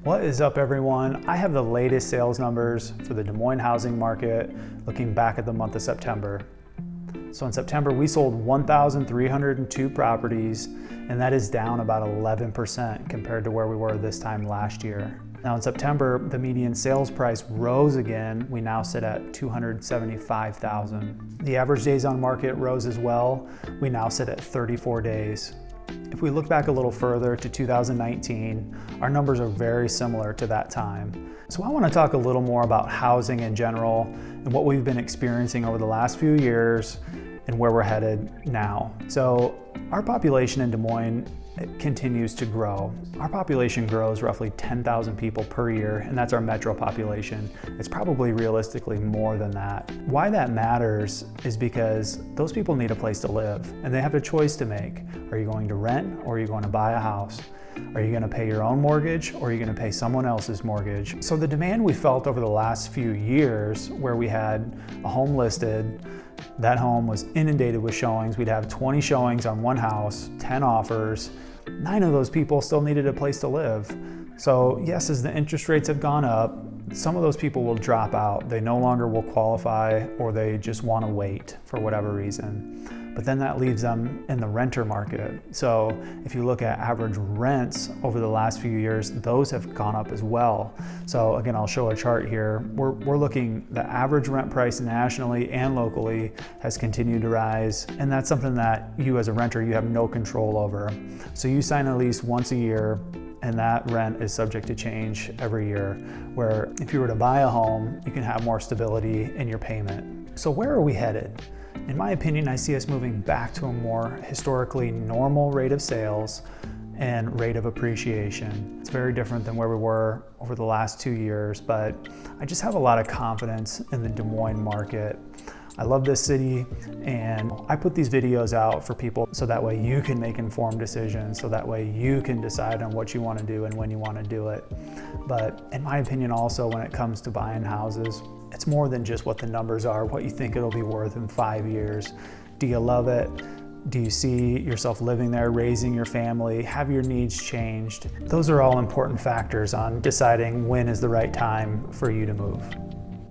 What is up, everyone? I have the latest sales numbers for the Des Moines housing market looking back at the month of September. So in September, we sold 1,302 properties, and that is down about 11% compared to where we were this time last year. Now in September, the median sales price rose again. We now sit at $275,000. The average days on market rose as well. We now sit at 34 days. If we look back a little further to 2019, our numbers are very similar to that time. So I want to talk a little more about housing in general and what we've been experiencing over the last few years and where we're headed now. So our population in Des Moines continues to grow. Our population grows roughly 10,000 people per year, and that's our metro population. It's probably realistically more than that. Why that matters is because those people need a place to live, and they have a choice to make. Are you going to rent, or are you going to buy a house? Are you going to pay your own mortgage, or are you going to pay someone else's mortgage? So the demand we felt over the last few years, where we had a home listed, that home was inundated with showings. We'd have 20 showings on one house, 10 offers. 9 of those people still needed a place to live. So yes, as the interest rates have gone up, some of those people will drop out. They no longer will qualify, or they just want to wait for whatever reason. But then that leaves them in the renter market. So if you look at average rents over the last few years, those have gone up as well. So again, I'll show a chart here. We're looking, the average rent price nationally and locally has continued to rise. And that's something that you as a renter, you have no control over. So you sign a lease once a year, and that rent is subject to change every year, where if you were to buy a home, you can have more stability in your payment. So where are we headed? In my opinion, I see us moving back to a more historically normal rate of sales and rate of appreciation. It's very different than where we were over the last 2 years, but I just have a lot of confidence in the Des Moines market. I love this city, and I put these videos out for people so that way you can make informed decisions, so that way you can decide on what you want to do and when you want to do it. But in my opinion also, when it comes to buying houses, it's more than just what the numbers are, what you think it'll be worth in 5 years. Do you love it? Do you see yourself living there, raising your family? Have your needs changed? Those are all important factors on deciding when is the right time for you to move.